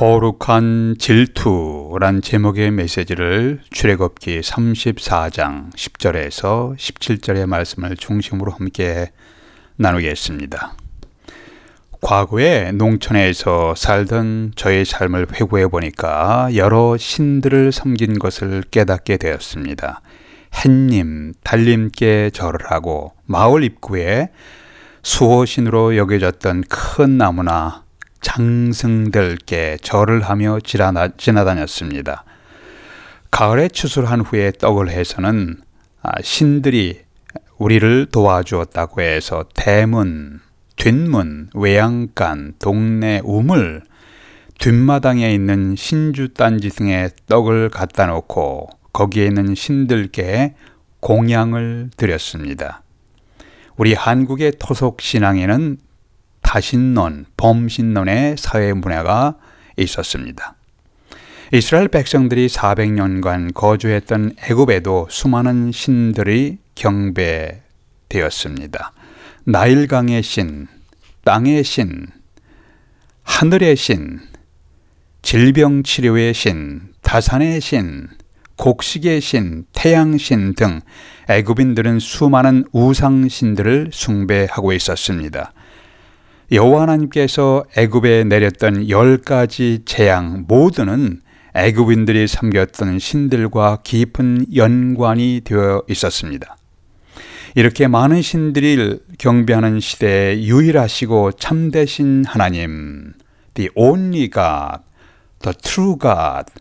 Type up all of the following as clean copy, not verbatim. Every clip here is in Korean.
거룩한 질투란 제목의 메시지를 출애굽기 34장 10절에서 17절의 말씀을 중심으로 함께 나누겠습니다. 과거에 농촌에서 살던 저의 삶을 회고해 보니까 여러 신들을 섬긴 것을 깨닫게 되었습니다. 햇님, 달님께 절을 하고 마을 입구에 수호신으로 여겨졌던 큰 나무나 장승들께 절을 하며 지나다녔습니다. 가을에 추수한 후에 떡을 해서는 신들이 우리를 도와주었다고 해서 대문, 뒷문, 외양간, 동네 우물, 뒷마당에 있는 신주단지 등에 떡을 갖다 놓고 거기에 있는 신들께 공양을 드렸습니다. 우리 한국의 토속 신앙에는 다신론, 범신론의 사회 문화가 있었습니다. 이스라엘 백성들이 400년간 거주했던 애굽에도 수많은 신들이 경배되었습니다. 나일강의 신, 땅의 신, 하늘의 신, 질병치료의 신, 다산의 신, 곡식의 신, 태양신 등 애굽인들은 수많은 우상신들을 숭배하고 있었습니다. 여호와 하나님께서 애굽에 내렸던 10가지 재앙 모두는 애굽인들이 섬겼던 신들과 깊은 연관이 되어 있었습니다. 이렇게 많은 신들을 경배하는 시대에 유일하시고 참되신 하나님, The only God, The true God,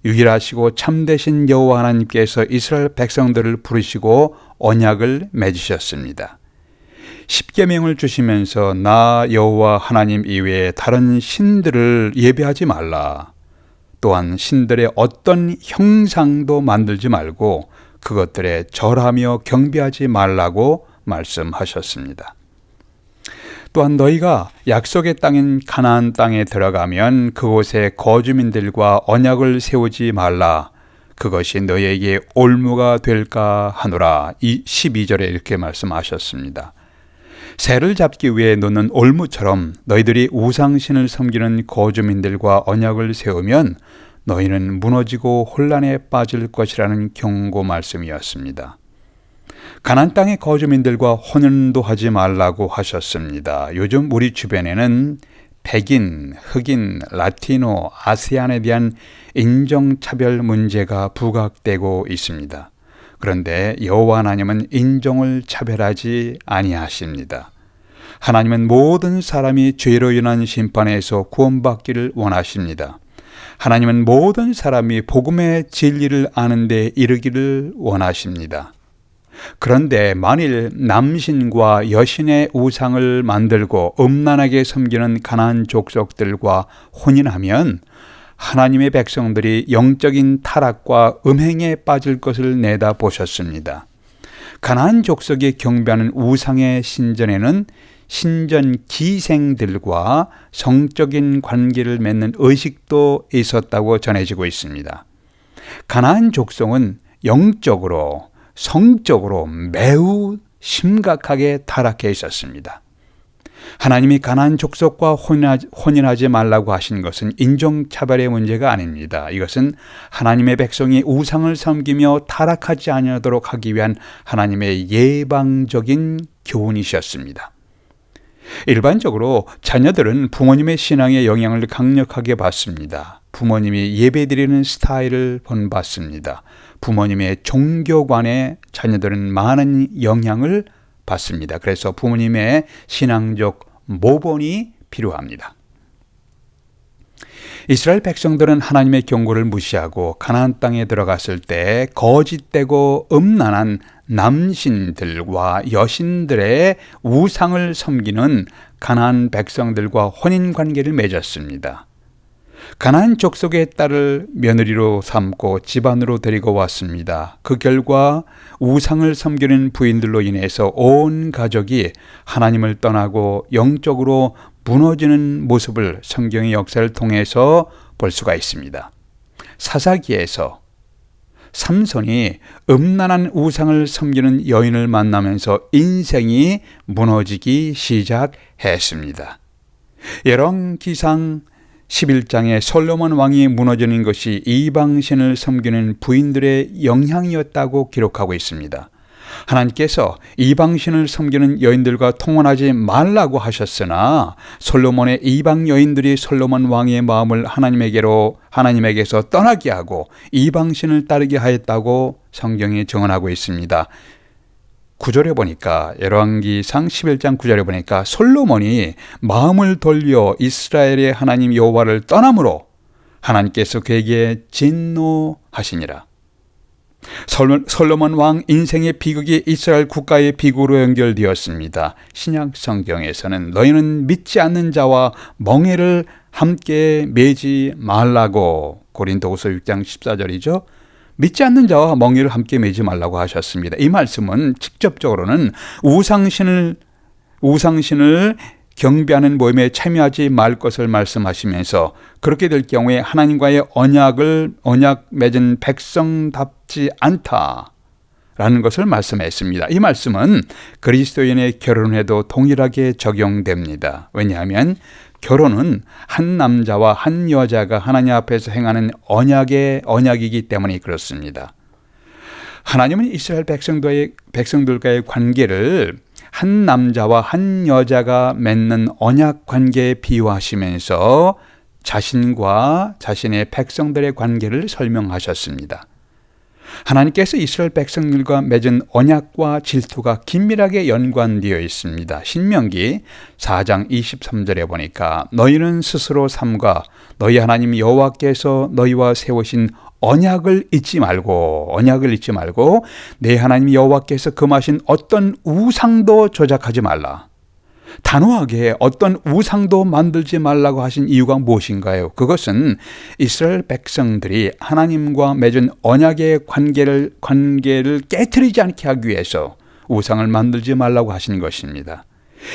유일하시고 참되신 여호와 하나님께서 이스라엘 백성들을 부르시고 언약을 맺으셨습니다. 십계명을 주시면서 나 여호와 하나님 이외에 다른 신들을 예배하지 말라. 또한 신들의 어떤 형상도 만들지 말고 그것들에 절하며 경배하지 말라고 말씀하셨습니다. 또한 너희가 약속의 땅인 가나안 땅에 들어가면 그곳에 거주민들과 언약을 세우지 말라. 그것이 너희에게 올무가 될까 하노라. 12절에 이렇게 말씀하셨습니다. 새를 잡기 위해 놓는 올무처럼 너희들이 우상신을 섬기는 거주민들과 언약을 세우면 너희는 무너지고 혼란에 빠질 것이라는 경고 말씀이었습니다. 가나안 땅의 거주민들과 혼인도 하지 말라고 하셨습니다. 요즘 우리 주변에는 백인, 흑인, 라티노, 아세안에 대한 인종차별 문제가 부각되고 있습니다. 그런데 여호와 하나님은 인종을 차별하지 아니하십니다. 하나님은 모든 사람이 죄로 인한 심판에서 구원받기를 원하십니다. 하나님은 모든 사람이 복음의 진리를 아는 데 이르기를 원하십니다. 그런데 만일 남신과 여신의 우상을 만들고 음란하게 섬기는 가나안 족속들과 혼인하면 하나님의 백성들이 영적인 타락과 음행에 빠질 것을 내다보셨습니다. 가나안 족속이 경배하는 우상의 신전에는 신전 기생들과 성적인 관계를 맺는 의식도 있었다고 전해지고 있습니다. 가나안 족속은 영적으로, 성적으로 매우 심각하게 타락해 있었습니다. 하나님이 가나안 족속과 혼인하지 말라고 하신 것은 인종차별의 문제가 아닙니다. 이것은 하나님의 백성이 우상을 섬기며 타락하지 아니하도록 하기 위한 하나님의 예방적인 교훈이셨습니다. 일반적으로 자녀들은 부모님의 신앙의 영향을 강력하게 받습니다. 부모님이 예배드리는 스타일을 본받습니다. 부모님의 종교관에 자녀들은 많은 영향을 받습니다. 그래서 부모님의 신앙적 모본이 필요합니다. 이스라엘 백성들은 하나님의 경고를 무시하고 가나안 땅에 들어갔을 때 거짓되고 음란한 남신들과 여신들의 우상을 섬기는 가나안 백성들과 혼인관계를 맺었습니다. 가나안 족속의 딸을 며느리로 삼고 집안으로 데리고 왔습니다. 그 결과 우상을 섬기는 부인들로 인해서 온 가족이 하나님을 떠나고 영적으로 무너지는 모습을 성경의 역사를 통해서 볼 수가 있습니다. 사사기에서 삼손이 음란한 우상을 섬기는 여인을 만나면서 인생이 무너지기 시작했습니다. 열왕기상 11장에 솔로몬 왕이 무너지는 것이 이방신을 섬기는 부인들의 영향이었다고 기록하고 있습니다. 하나님께서 이방신을 섬기는 여인들과 통혼하지 말라고 하셨으나 솔로몬의 이방 여인들이 솔로몬 왕의 마음을 하나님에게서 떠나게 하고 이방신을 따르게 하였다고 성경이 증언하고 있습니다. 9절에 보니까 열왕기상 11장 9절에 보니까 솔로몬이 마음을 돌려 이스라엘의 하나님 여호와를 떠남으로 하나님께서 그에게 진노하시니라. 솔로몬 왕 인생의 비극이 이스라엘 국가의 비극으로 연결되었습니다. 신약 성경에서는 너희는 믿지 않는 자와 멍에를 함께 매지 말라고, 고린도후서 6장 14절이죠. 믿지 않는 자와 멍에를 함께 매지 말라고 하셨습니다. 이 말씀은 직접적으로는 우상신을 경배하는 모임에 참여하지 말 것을 말씀하시면서 그렇게 될 경우에 하나님과의 언약 맺은 백성답지 않다라는 것을 말씀했습니다. 이 말씀은 그리스도인의 결혼에도 동일하게 적용됩니다. 왜냐하면 결혼은 한 남자와 한 여자가 하나님 앞에서 행하는 언약이기 때문에 그렇습니다. 하나님은 이스라엘 백성들과의 관계를 한 남자와 한 여자가 맺는 언약 관계에 비유하시면서 자신과 자신의 백성들의 관계를 설명하셨습니다. 하나님께서 이스라엘 백성들과 맺은 언약과 질투가 긴밀하게 연관되어 있습니다. 신명기 4장 23절에 보니까 너희는 스스로 삼가 너희 하나님 여호와께서 너희와 세우신 언약을 잊지 말고 내 하나님 여호와께서 금하신 어떤 우상도 조작하지 말라. 단호하게 어떤 우상도 만들지 말라고 하신 이유가 무엇인가요? 그것은 이스라엘 백성들이 하나님과 맺은 언약의 관계를 깨트리지 않게 하기 위해서 우상을 만들지 말라고 하신 것입니다.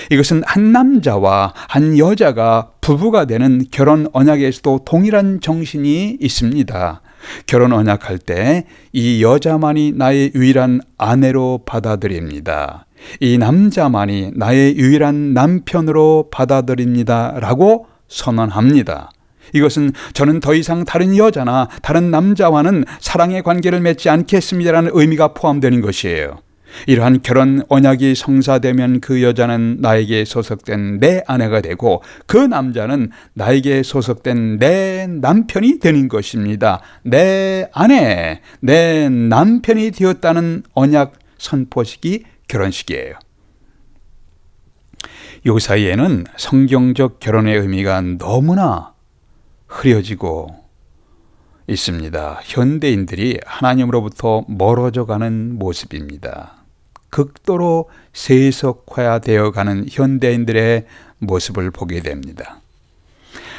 이것은 한 남자와 한 여자가 부부가 되는 결혼 언약에서도 동일한 정신이 있습니다. 결혼 언약할 때 이 여자만이 나의 유일한 아내로 받아들입니다. 이 남자만이 나의 유일한 남편으로 받아들입니다 라고 선언합니다. 이것은 저는 더 이상 다른 여자나 다른 남자와는 사랑의 관계를 맺지 않겠습니다라는 의미가 포함되는 것이에요. 이러한 결혼 언약이 성사되면 그 여자는 나에게 소속된 내 아내가 되고 그 남자는 나에게 소속된 내 남편이 되는 것입니다. 내 아내, 내 남편이 되었다는 언약 선포식이 결혼식이에요. 이 사이에는 성경적 결혼의 의미가 너무나 흐려지고 있습니다. 현대인들이 하나님으로부터 멀어져가는 모습입니다. 극도로 세속화되어 가는 현대인들의 모습을 보게 됩니다.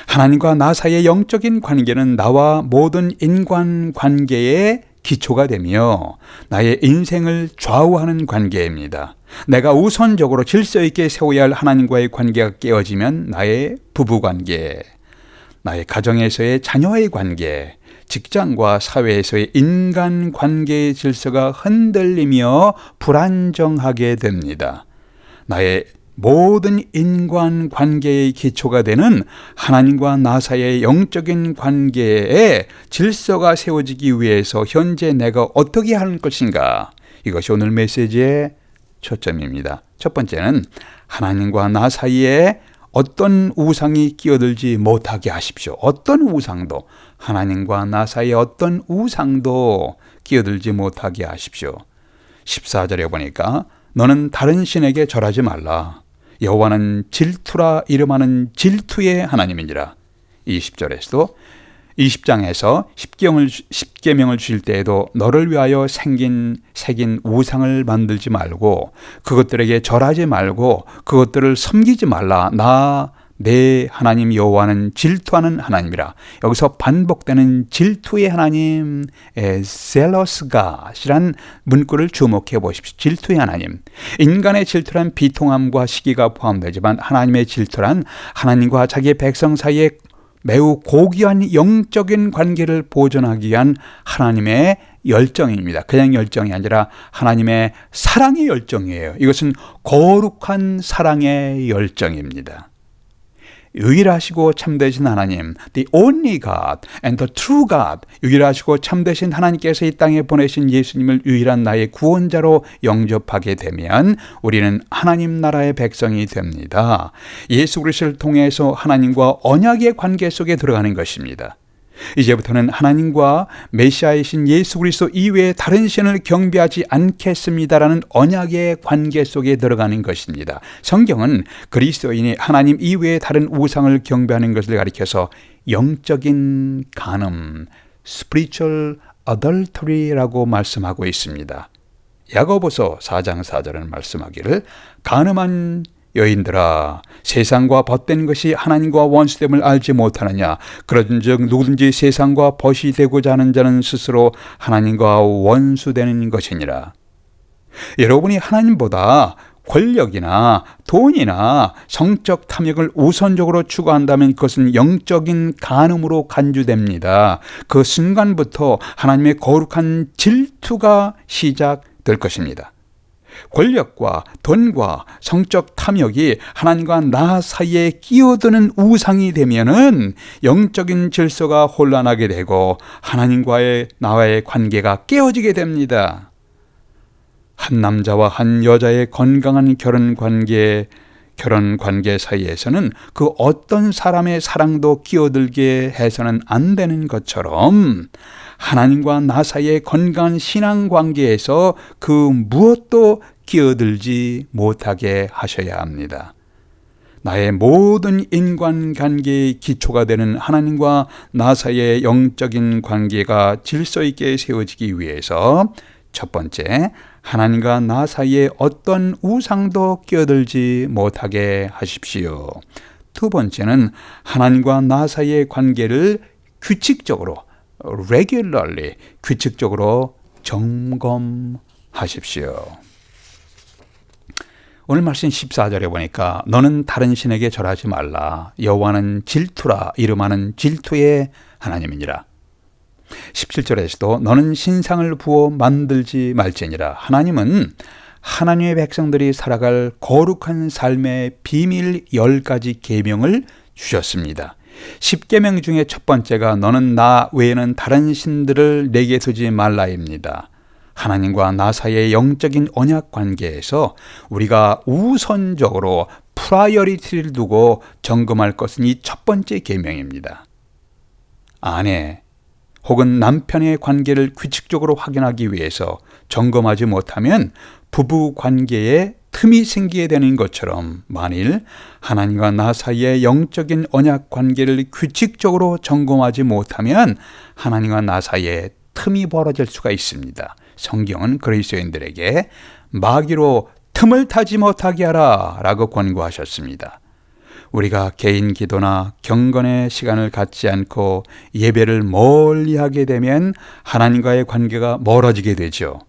하나님과 나 사이의 영적인 관계는 나와 모든 인간관계의 기초가 되며 나의 인생을 좌우하는 관계입니다. 내가 우선적으로 질서 있게 세워야 할 하나님과의 관계가 깨어지면 나의 부부관계, 나의 가정에서의 자녀와의 관계, 직장과 사회에서의 인간관계의 질서가 흔들리며 불안정하게 됩니다. 나의 모든 인간관계의 기초가 되는 하나님과 나 사이의 영적인 관계에 질서가 세워지기 위해서 현재 내가 어떻게 하는 것인가? 이것이 오늘 메시지의 초점입니다. 첫 번째는 하나님과 나 사이에 어떤 우상이 끼어들지 못하게 하십시오. 어떤 우상도, 하나님과 나 사이에 어떤 우상도 끼어들지 못하게 하십시오. 14절에 보니까 너는 다른 신에게 절하지 말라. 여호와는 질투라 이름하는 질투의 하나님이니라. 20절에서도 20장에서 십계명을 주실 때에도 너를 위하여 새긴 우상을 만들지 말고 그것들에게 절하지 말고 그것들을 섬기지 말라. 내 하나님 여호와는 질투하는 하나님이라. 여기서 반복되는 질투의 하나님, zealous God이란 문구를 주목해 보십시오. 질투의 하나님. 인간의 질투란 비통함과 시기가 포함되지만 하나님의 질투란 하나님과 자기의 백성 사이에 매우 고귀한 영적인 관계를 보존하기 위한 하나님의 열정입니다. 그냥 열정이 아니라 하나님의 사랑의 열정이에요. 이것은 거룩한 사랑의 열정입니다. 유일하시고 참되신 하나님, the only God and the true God, 유일하시고 참되신 하나님께서 이 땅에 보내신 예수님을 유일한 나의 구원자로 영접하게 되면 우리는 하나님 나라의 백성이 됩니다. 예수 그리스도를 통해서 하나님과 언약의 관계 속에 들어가는 것입니다. 이제부터는 하나님과 메시아이신 예수 그리스도 이외에 다른 신을 경배하지 않겠습니다라는 언약의 관계 속에 들어가는 것입니다. 성경은 그리스도인이 하나님 이외에 다른 우상을 경배하는 것을 가리켜서 영적인 간음, spiritual adultery라고 말씀하고 있습니다. 야고보서 4장 4절은 말씀하기를 간음한 여인들아, 세상과 벗된 것이 하나님과 원수됨을 알지 못하느냐? 그런즉 누구든지 세상과 벗이 되고자 하는 자는 스스로 하나님과 원수되는 것이니라. 여러분이 하나님보다 권력이나 돈이나 성적 탐욕을 우선적으로 추구한다면 그것은 영적인 간음으로 간주됩니다. 그 순간부터 하나님의 거룩한 질투가 시작될 것입니다. 권력과 돈과 성적 탐욕이 하나님과 나 사이에 끼어드는 우상이 되면은 영적인 질서가 혼란하게 되고 하나님과의 나와의 관계가 깨어지게 됩니다. 한 남자와 한 여자의 건강한 결혼 관계 사이에서는 그 어떤 사람의 사랑도 끼어들게 해서는 안 되는 것처럼 하나님과 나 사이의 건강한 신앙 관계에서 그 무엇도 끼어들지 못하게 하셔야 합니다. 나의 모든 인간관계의 기초가 되는 하나님과 나 사이의 영적인 관계가 질서 있게 세워지기 위해서 첫 번째, 하나님과 나 사이에 어떤 우상도 끼어들지 못하게 하십시오. 두 번째는 하나님과 나 사이의 관계를 규칙적으로 regularly, 규칙적으로 점검하십시오. 오늘 말씀 14절에 보니까 너는 다른 신에게 절하지 말라. 여호와는 질투라. 이름하는 질투의 하나님이니라. 17절에서도 너는 신상을 부어 만들지 말지니라. 하나님은 하나님의 백성들이 살아갈 거룩한 삶의 비밀 10가지 계명을 주셨습니다. 10계명 중에 첫 번째가 너는 나 외에는 다른 신들을 내게 두지 말라입니다. 하나님과 나 사이의 영적인 언약 관계에서 우리가 우선적으로 프라이어리티를 두고 점검할 것은 이 첫 번째 계명입니다. 아내 혹은 남편의 관계를 규칙적으로 확인하기 위해서 점검하지 못하면 부부 관계에 틈이 생기게 되는 것처럼 만일 하나님과 나 사이의 영적인 언약 관계를 규칙적으로 점검하지 못하면 하나님과 나 사이에 틈이 벌어질 수가 있습니다. 성경은 그리스도인들에게 마귀로 틈을 타지 못하게 하라 라고 권고하셨습니다. 우리가 개인 기도나 경건의 시간을 갖지 않고 예배를 멀리하게 되면 하나님과의 관계가 멀어지게 되죠.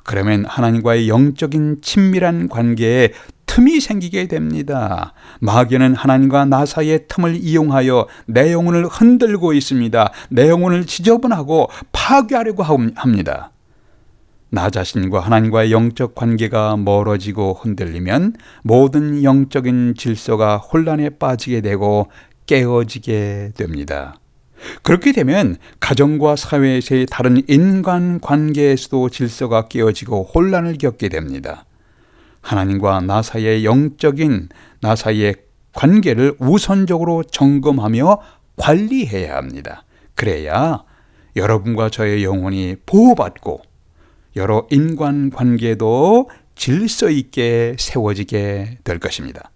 그러면 하나님과의 영적인 친밀한 관계에 틈이 생기게 됩니다. 마귀는 하나님과 나 사이의 틈을 이용하여 내 영혼을 흔들고 있습니다. 내 영혼을 지저분하고 파괴하려고 합니다. 나 자신과 하나님과의 영적 관계가 멀어지고 흔들리면 모든 영적인 질서가 혼란에 빠지게 되고 깨어지게 됩니다. 그렇게 되면 가정과 사회에서의 다른 인간관계에서도 질서가 깨어지고 혼란을 겪게 됩니다. 하나님과 나 사이의 영적인 나 사이의 관계를 우선적으로 점검하며 관리해야 합니다. 그래야 여러분과 저의 영혼이 보호받고 여러 인간관계도 질서 있게 세워지게 될 것입니다.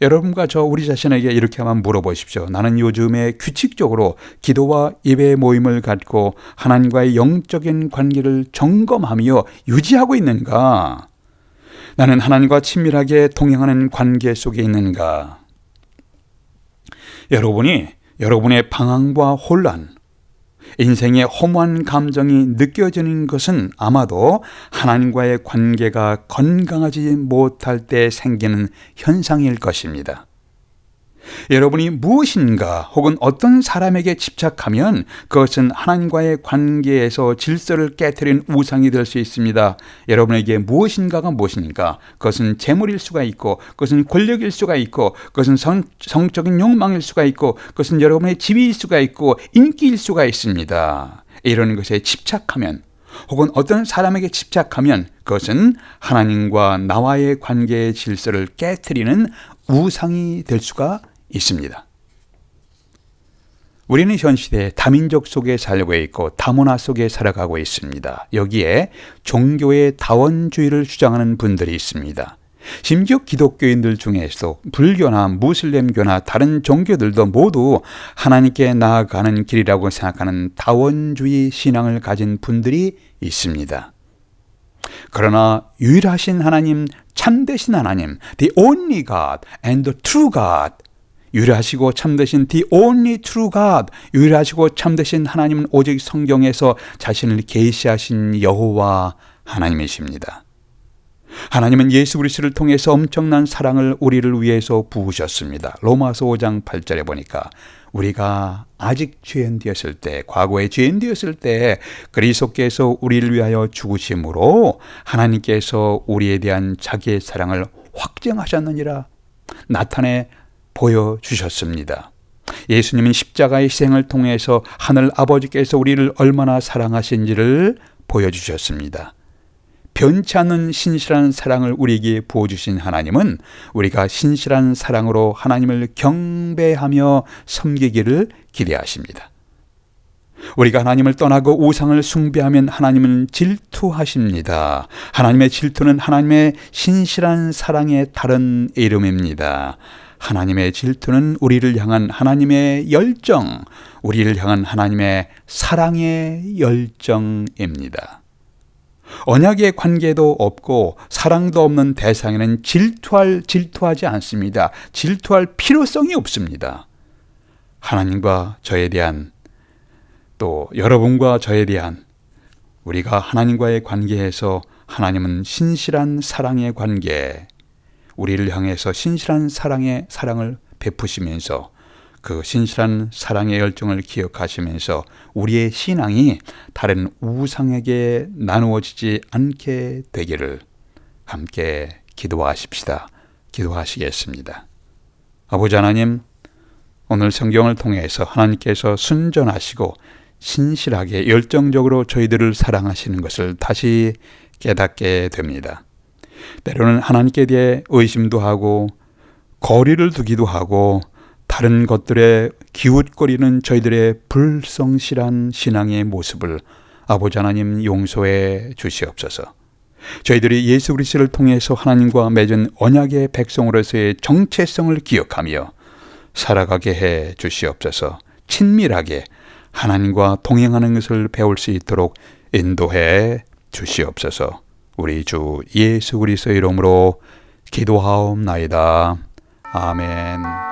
여러분과 우리 자신에게 이렇게 한번 물어보십시오. 나는 요즘에 규칙적으로 기도와 예배 모임을 갖고 하나님과의 영적인 관계를 점검하며 유지하고 있는가? 나는 하나님과 친밀하게 동행하는 관계 속에 있는가? 여러분의 방황과 혼란, 인생의 허무한 감정이 느껴지는 것은 아마도 하나님과의 관계가 건강하지 못할 때 생기는 현상일 것입니다. 여러분이 무엇인가 혹은 어떤 사람에게 집착하면 그것은 하나님과의 관계에서 질서를 깨트린 우상이 될 수 있습니다. 여러분에게 무엇인가가 무엇입니까? 그것은 재물일 수가 있고, 그것은 권력일 수가 있고, 그것은 성적인 욕망일 수가 있고, 그것은 여러분의 집일 수가 있고, 인기일 수가 있습니다. 이런 것에 집착하면, 혹은 어떤 사람에게 집착하면 그것은 하나님과 나와의 관계의 질서를 깨트리는 우상이 될 수가 있습니다. 우리는 현 시대에 다민족 속에 살고 있고 다문화 속에 살아가고 있습니다. 여기에 종교의 다원주의를 주장하는 분들이 있습니다. 심지어 기독교인들 중에서도 불교나 무슬림교나 다른 종교들도 모두 하나님께 나아가는 길이라고 생각하는 다원주의 신앙을 가진 분들이 있습니다. 그러나 유일하신 하나님, 참되신 하나님, the only God and the true God, 유일하시고 참되신 the only true God, 유일하시고 참되신 하나님은 오직 성경에서 자신을 계시하신 여호와 하나님이십니다. 하나님은 예수 그리스도를 통해서 엄청난 사랑을 우리를 위해서 부으셨습니다. 로마서 5장 8절에 보니까 우리가 아직 죄인 되었을 때, 과거에 죄인 되었을 때 그리스도께서 우리를 위하여 죽으심으로 하나님께서 우리에 대한 자기의 사랑을 확증하셨느니라 나타내 보여주셨습니다. 예수님은 십자가의 희생을 통해서 하늘 아버지께서 우리를 얼마나 사랑하신지를 보여주셨습니다. 변치 않는 신실한 사랑을 우리에게 부어주신 하나님은 우리가 신실한 사랑으로 하나님을 경배하며 섬기기를 기대하십니다. 우리가 하나님을 떠나고 우상을 숭배하면 하나님은 질투하십니다. 하나님의 질투는 하나님의 신실한 사랑의 다른 이름입니다. 하나님의 질투는 우리를 향한 하나님의 열정, 우리를 향한 하나님의 사랑의 열정입니다. 언약의 관계도 없고 사랑도 없는 대상에는 질투하지 않습니다. 질투할 필요성이 없습니다. 하나님과 저에 대한, 또 여러분과 저에 대한, 우리가 하나님과의 관계에서 하나님은 신실한 사랑의 관계, 우리를 향해서 신실한 사랑을 베푸시면서 그 신실한 사랑의 열정을 기억하시면서 우리의 신앙이 다른 우상에게 나누어지지 않게 되기를 함께 기도하십시다. 기도하시겠습니다. 아버지 하나님, 오늘 성경을 통해서 하나님께서 순전하시고 신실하게 열정적으로 저희들을 사랑하시는 것을 다시 깨닫게 됩니다. 때로는 하나님께 대해 의심도 하고 거리를 두기도 하고 다른 것들에 기웃거리는 저희들의 불성실한 신앙의 모습을 아버지 하나님 용서해 주시옵소서. 저희들이 예수 그리스도를 통해서 하나님과 맺은 언약의 백성으로서의 정체성을 기억하며 살아가게 해 주시옵소서. 친밀하게 하나님과 동행하는 것을 배울 수 있도록 인도해 주시옵소서. 우리 주 예수 그리스도의 이름으로 기도하옵나이다. 아멘.